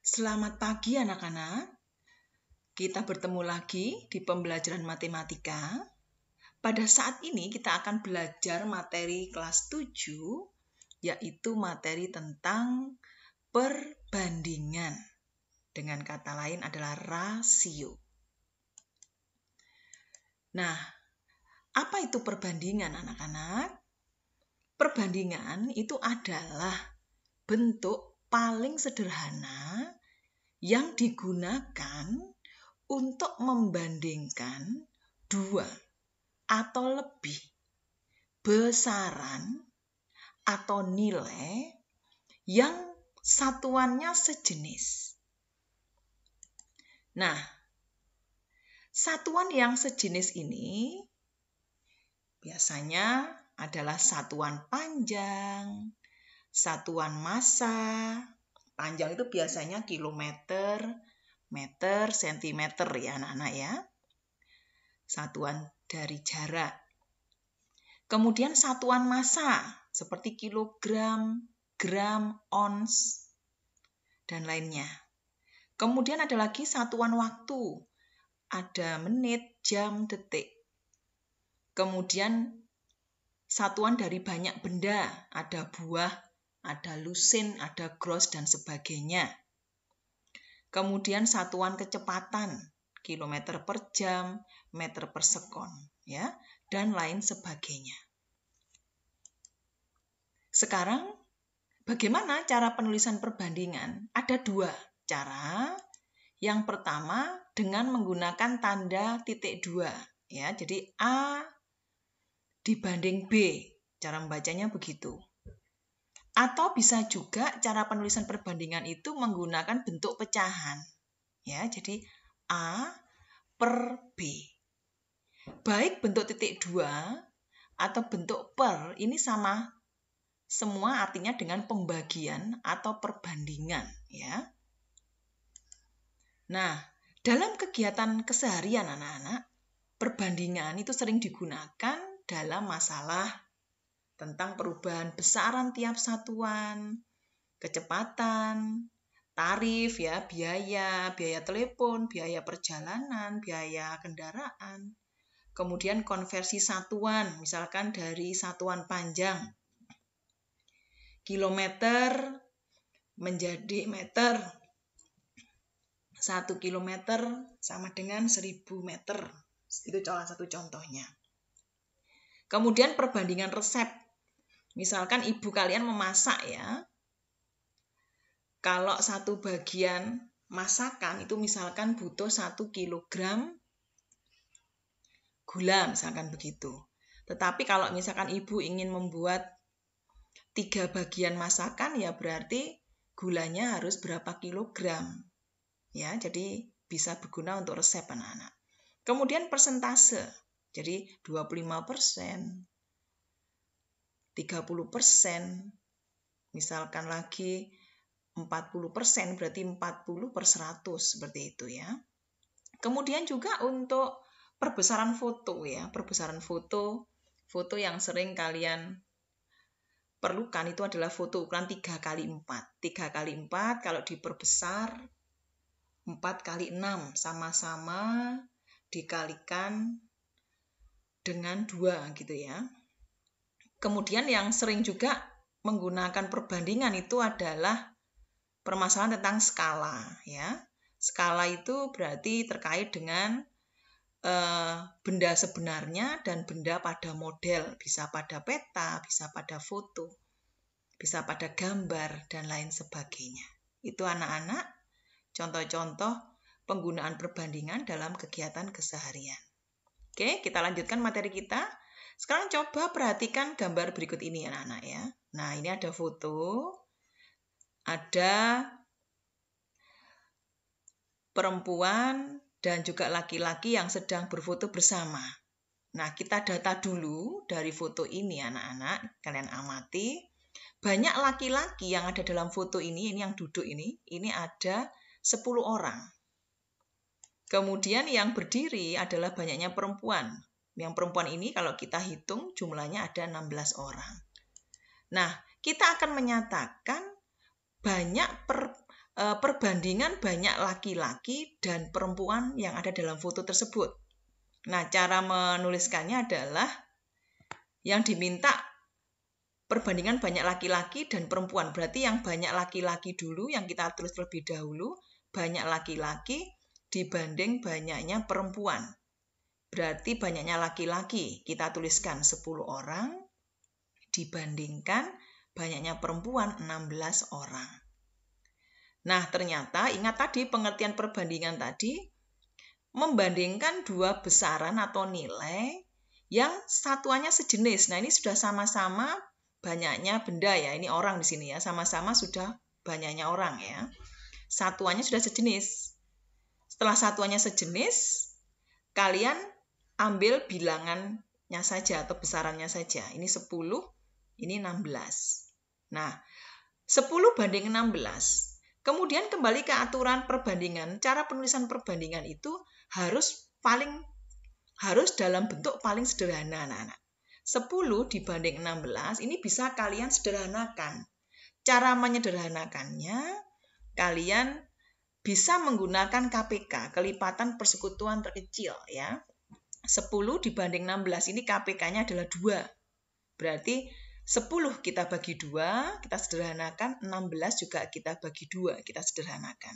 Selamat pagi anak-anak. Kita bertemu lagi di pembelajaran matematika. Pada saat ini kita akan belajar materi kelas 7, yaitu materi tentang perbandingan. Dengan kata lain adalah rasio. Nah, apa itu perbandingan anak-anak? Perbandingan itu adalah bentuk paling sederhana yang digunakan untuk membandingkan dua atau lebih besaran atau nilai yang satuannya sejenis. Nah, satuan yang sejenis ini biasanya adalah satuan panjang, satuan massa. Panjang itu biasanya kilometer, meter, sentimeter ya anak-anak ya. Satuan dari jarak. Kemudian satuan massa seperti kilogram, gram, ons, dan lainnya. Kemudian ada lagi satuan waktu. Ada menit, jam, detik. Kemudian satuan dari banyak benda. Ada buah, ada lusin, ada gross, dan sebagainya. Kemudian satuan kecepatan, kilometer per jam, meter per sekon, ya, dan lain sebagainya. Sekarang, bagaimana cara penulisan perbandingan? Ada dua cara. Yang pertama dengan menggunakan tanda titik dua, ya. Jadi A dibanding B, cara membacanya begitu. Atau bisa juga cara penulisan perbandingan itu menggunakan bentuk pecahan. Ya, jadi A per B. Baik bentuk titik 2 atau bentuk per, ini sama semua artinya dengan pembagian atau perbandingan. Ya. Nah, dalam kegiatan keseharian anak-anak, perbandingan itu sering digunakan dalam masalah tentang perubahan besaran tiap satuan, kecepatan, tarif ya, biaya telepon, biaya perjalanan, biaya kendaraan. Kemudian konversi satuan, misalkan dari satuan panjang, kilometer menjadi meter. 1 kilometer sama dengan 1000 meter. Itu salah satu contohnya. Kemudian perbandingan resep. Misalkan ibu kalian memasak ya, kalau satu bagian masakan itu misalkan butuh 1 kilogram gula, misalkan begitu. Tetapi kalau misalkan ibu ingin membuat 3 bagian masakan, ya berarti gulanya harus berapa kilogram. Ya, jadi bisa berguna untuk resep anak-anak. Kemudian persentase. Jadi 25%. 30%, misalkan lagi 40%, berarti 40/100, seperti itu ya. Kemudian juga untuk perbesaran foto ya, perbesaran foto yang sering kalian perlukan itu adalah foto ukuran 3x4. 3x4 kalau diperbesar 4x6 sama-sama dikalikan dengan 2 gitu ya. Kemudian yang sering juga menggunakan perbandingan itu adalah permasalahan tentang skala ya. Skala itu berarti terkait dengan benda sebenarnya dan benda pada model, bisa pada peta, bisa pada foto, bisa pada gambar dan lain sebagainya. Itu anak-anak contoh-contoh penggunaan perbandingan dalam kegiatan keseharian. Oke, kita lanjutkan materi kita. Sekarang coba perhatikan gambar berikut ini anak-anak ya. Nah, ini ada foto, ada perempuan dan juga laki-laki yang sedang berfoto bersama. Nah, kita data dulu dari foto ini anak-anak, kalian amati. Banyak laki-laki yang ada dalam foto ini yang duduk ini ada 10 orang. Kemudian yang berdiri adalah banyaknya perempuan. Yang perempuan ini kalau kita hitung jumlahnya ada 16 orang. Nah, kita akan menyatakan banyak perbandingan banyak laki-laki dan perempuan yang ada dalam foto tersebut. Nah, cara menuliskannya adalah yang diminta perbandingan banyak laki-laki dan perempuan. Berarti yang banyak laki-laki dulu, yang kita tulis terlebih dahulu, banyak laki-laki dibanding banyaknya perempuan. Berarti banyaknya laki-laki, kita tuliskan 10 orang, dibandingkan banyaknya perempuan 16 orang. Nah, ternyata ingat tadi pengertian perbandingan tadi, membandingkan dua besaran atau nilai yang satuannya sejenis. Nah, ini sudah sama-sama banyaknya benda ya. Ini orang di sini ya, sama-sama sudah banyaknya orang ya. Satuannya sudah sejenis. Setelah satuannya sejenis, kalian ambil bilangannya saja atau besarannya saja. Ini 10, ini 16. Nah, 10 banding 16. Kemudian kembali ke aturan perbandingan. Cara penulisan perbandingan itu harus dalam bentuk paling sederhana, anak-anak. 10 dibanding 16 ini bisa kalian sederhanakan. Cara menyederhanakannya, kalian bisa menggunakan KPK, kelipatan persekutuan terkecil ya. 10 dibanding 16 ini KPK-nya adalah 2. Berarti 10 kita bagi 2, kita sederhanakan, 16 juga kita bagi 2, kita sederhanakan.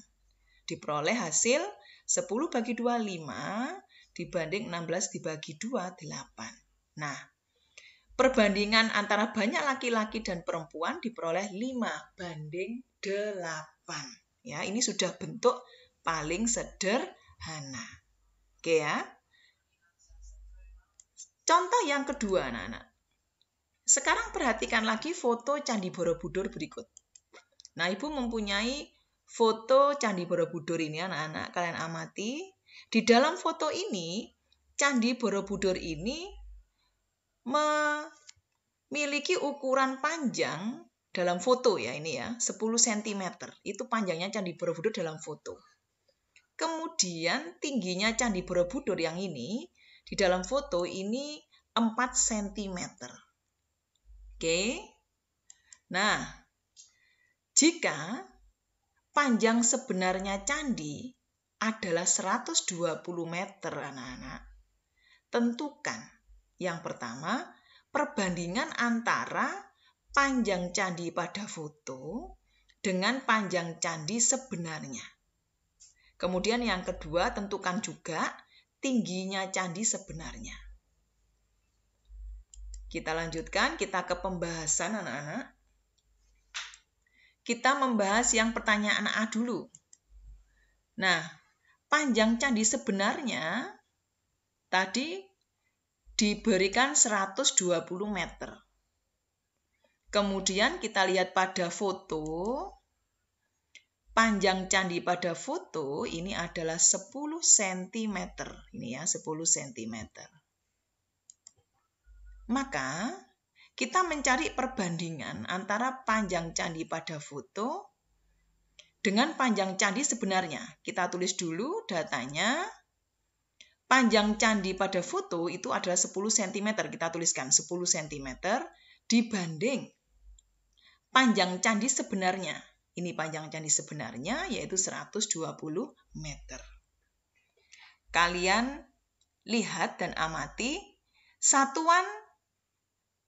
Diperoleh hasil 10 bagi 2, 5, dibanding 16 dibagi 2, 8. Nah, perbandingan antara banyak laki-laki dan perempuan diperoleh 5 banding 8. Ya, ini sudah bentuk paling sederhana. Oke ya. Contoh yang kedua, anak-anak. Sekarang perhatikan lagi foto Candi Borobudur berikut. Nah, Ibu mempunyai foto Candi Borobudur ini, anak-anak. Kalian amati. Di dalam foto ini, Candi Borobudur ini memiliki ukuran panjang dalam foto ya, ini ya, 10 cm. Itu panjangnya Candi Borobudur dalam foto. Kemudian tingginya Candi Borobudur yang ini, di dalam foto ini 4 cm. Oke. Nah, jika panjang sebenarnya candi adalah 120 meter, anak-anak, tentukan yang pertama perbandingan antara panjang candi pada foto dengan panjang candi sebenarnya. Kemudian yang kedua, tentukan juga tingginya candi sebenarnya. Kita lanjutkan, kita ke pembahasan, anak-anak. Kita membahas yang pertanyaan A dulu. Nah, panjang candi sebenarnya tadi diberikan 120 meter. Kemudian kita lihat pada foto, panjang candi pada foto ini adalah 10 cm. Ini ya, 10 cm. Maka, kita mencari perbandingan antara panjang candi pada foto dengan panjang candi sebenarnya. Kita tulis dulu datanya. Panjang candi pada foto itu adalah 10 cm. Kita tuliskan 10 cm dibanding panjang candi sebenarnya. Ini panjang candi sebenarnya yaitu 120 meter. Kalian lihat dan amati satuan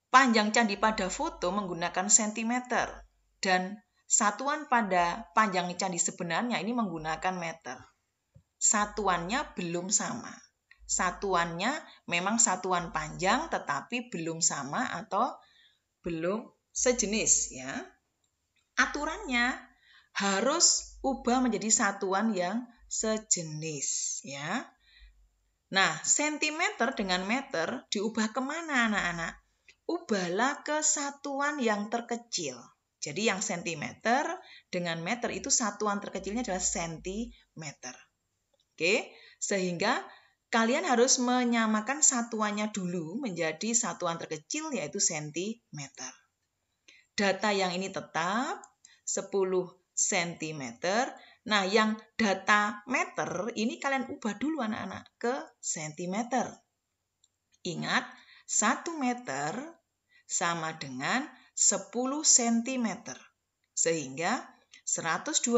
panjang candi pada foto menggunakan cm dan satuan pada panjang candi sebenarnya ini menggunakan meter. Satuannya belum sama. Satuannya memang satuan panjang tetapi belum sama atau belum sejenis ya. Aturannya harus ubah menjadi satuan yang sejenis ya. Nah, sentimeter dengan meter diubah kemana anak-anak? Ubahlah ke satuan yang terkecil. Jadi yang sentimeter dengan meter itu satuan terkecilnya adalah sentimeter. Oke, sehingga kalian harus menyamakan satuannya dulu menjadi satuan terkecil yaitu sentimeter. Data yang ini tetap 10 cm. Nah, yang data meter ini kalian ubah dulu anak-anak ke sentimeter. Ingat, 1 meter sama dengan 10 cm. Sehingga 120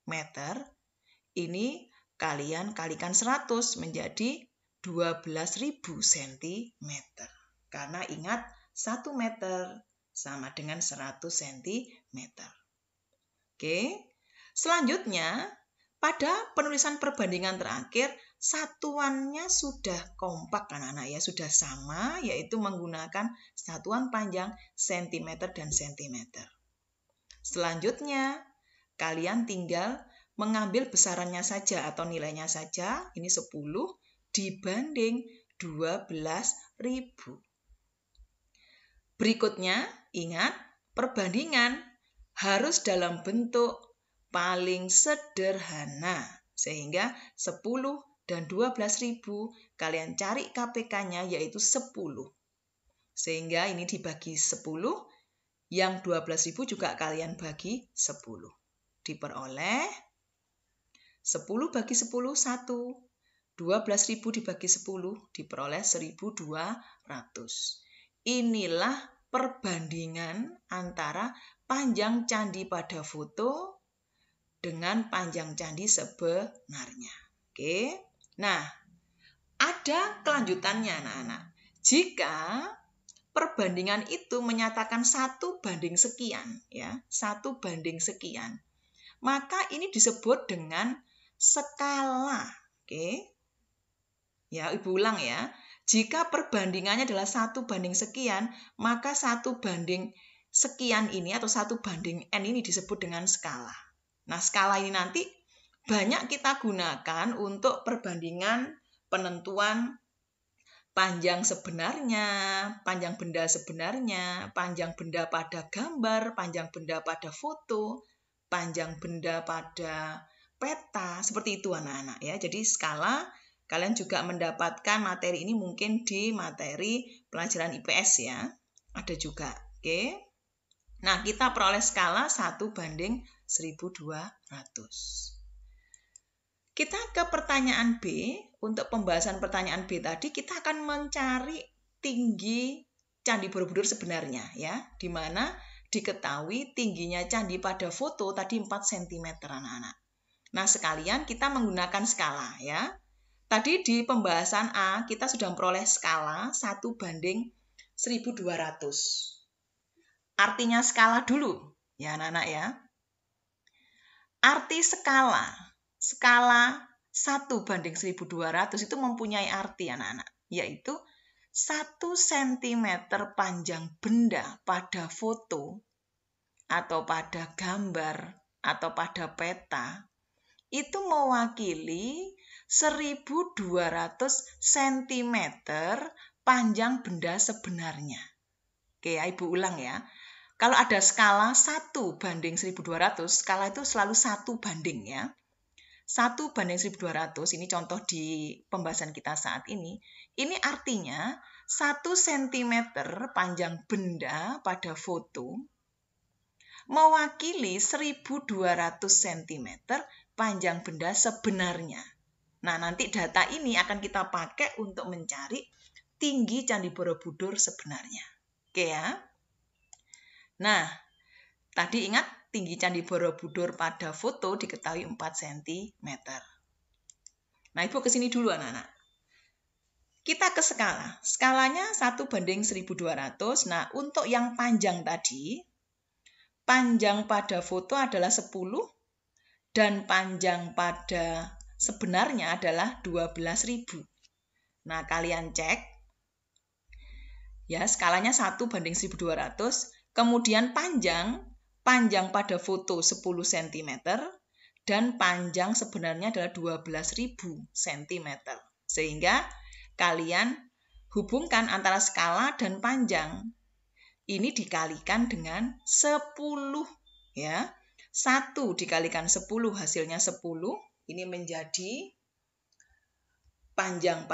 meter, ini kalian kalikan 100 menjadi 12.000 cm. Karena ingat, 1 meter sama dengan 100 cm. Oke, selanjutnya pada penulisan perbandingan terakhir, satuannya sudah kompak anak-anak ya, sudah sama, yaitu menggunakan satuan panjang cm dan cm. Selanjutnya, kalian tinggal mengambil besarannya saja atau nilainya saja, ini 10 dibanding 12.000. Berikutnya, ingat, perbandingan harus dalam bentuk paling sederhana. Sehingga 10 dan 12.000 kalian cari KPK-nya yaitu 10. Sehingga ini dibagi 10, yang 12.000 juga kalian bagi 10. Diperoleh 10 bagi 10, 1. 12.000 dibagi 10, diperoleh 1.200. Inilah perbandingan antara panjang candi pada foto dengan panjang candi sebenarnya. Oke. Nah, ada kelanjutannya anak-anak. Jika perbandingan itu menyatakan 1 banding sekian, ya, 1 banding sekian, maka ini disebut dengan skala. Oke. Ya, Ibu ulang ya. Jika perbandingannya adalah 1 banding sekian, maka 1 banding sekian ini atau 1 banding N ini disebut dengan skala. Nah, skala ini nanti banyak kita gunakan untuk perbandingan penentuan panjang sebenarnya, panjang benda sebenarnya, panjang benda pada gambar, panjang benda pada foto, panjang benda pada peta, seperti itu anak-anak ya. Jadi skala kalian juga mendapatkan materi ini mungkin di materi pelajaran IPS ya. Ada juga. Oke. Nah, kita peroleh skala 1 banding 1.200. Kita ke pertanyaan B. Untuk pembahasan pertanyaan B tadi, kita akan mencari tinggi Candi Borobudur sebenarnya, ya, di mana diketahui tingginya candi pada foto tadi 4 cm anak-anak. Nah, sekalian kita menggunakan skala, ya. Tadi di pembahasan A, kita sudah memperoleh skala 1 banding 1.200. Artinya skala dulu, ya anak-anak ya. Arti skala 1 banding 1.200 itu mempunyai arti anak-anak, yaitu 1 cm panjang benda pada foto atau pada gambar atau pada peta itu mewakili 1.200 cm panjang benda sebenarnya. Oke ya, Ibu ulang ya. Kalau ada skala 1 banding 1.200, skala itu selalu 1 banding ya. 1 banding 1.200, ini contoh di pembahasan kita saat ini artinya 1 cm panjang benda pada foto mewakili 1.200 cm panjang benda sebenarnya. Nah, nanti data ini akan kita pakai untuk mencari tinggi Candi Borobudur sebenarnya. Oke ya. Nah, tadi ingat tinggi Candi Borobudur pada foto diketahui 4 cm. Nah, Ibu ke sini dulu anak-anak. Kita ke skala. Skalanya 1 banding 1.200. Nah, untuk yang panjang tadi, panjang pada foto adalah 10 dan panjang pada sebenarnya adalah 12.000. Nah, kalian cek. Ya, skalanya 1 banding 1.200. Kemudian panjang pada foto 10 cm dan panjang sebenarnya adalah 12.000 cm. Sehingga kalian hubungkan antara skala dan panjang. Ini dikalikan dengan 10 ya. 1 dikalikan 10 hasilnya 10. Ini menjadi panjang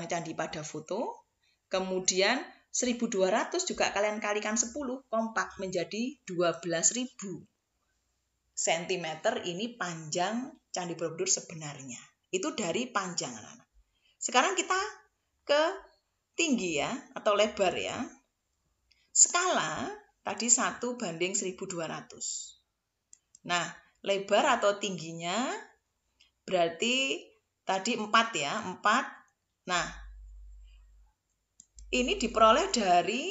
candi pada foto. Kemudian 1.200 juga kalian kalikan 10, kompak menjadi 12.000 cm. Ini panjang Candi Borobudur sebenarnya. Itu dari panjang anak-anak. Sekarang kita ke tinggi ya, atau lebar ya. Skala tadi 1 banding 1.200. Nah, lebar atau tingginya berarti tadi 4 ya, 4. Nah, ini diperoleh dari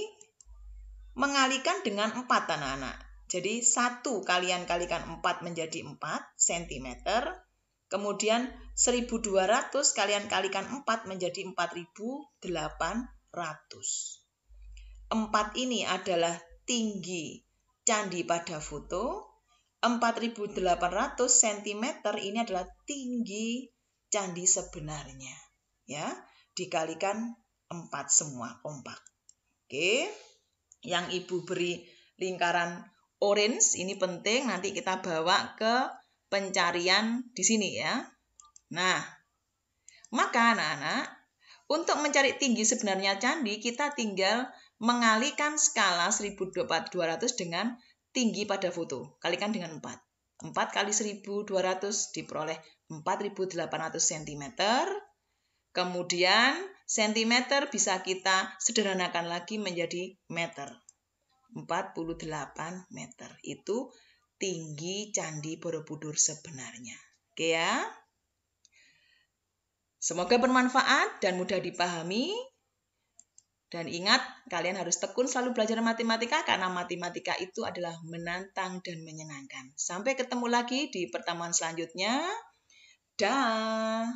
mengalikan dengan 4 anak-anak. Jadi 1 kalian kalikan 4 menjadi 4 cm. Kemudian 1200 kalian kalikan 4 menjadi 4800. 4 ini adalah tinggi candi pada foto. 4800 cm ini adalah tinggi candi sebenarnya. Ya, dikalikan 4 semua kompak. Oke. Yang Ibu beri lingkaran orange ini penting, nanti kita bawa ke pencarian di sini ya. Nah, maka anak-anak, untuk mencari tinggi sebenarnya candi, kita tinggal mengalihkan skala 1200 dengan tinggi pada foto. Kalikan dengan 4. 4 kali 1200 diperoleh 4800 cm. Kemudian cm bisa kita sederhanakan lagi menjadi meter. 48 meter. Itu tinggi Candi Borobudur sebenarnya. Oke ya. Semoga bermanfaat dan mudah dipahami. Dan ingat, kalian harus tekun selalu belajar matematika karena matematika itu adalah menantang dan menyenangkan. Sampai ketemu lagi di pertemuan selanjutnya. Dah.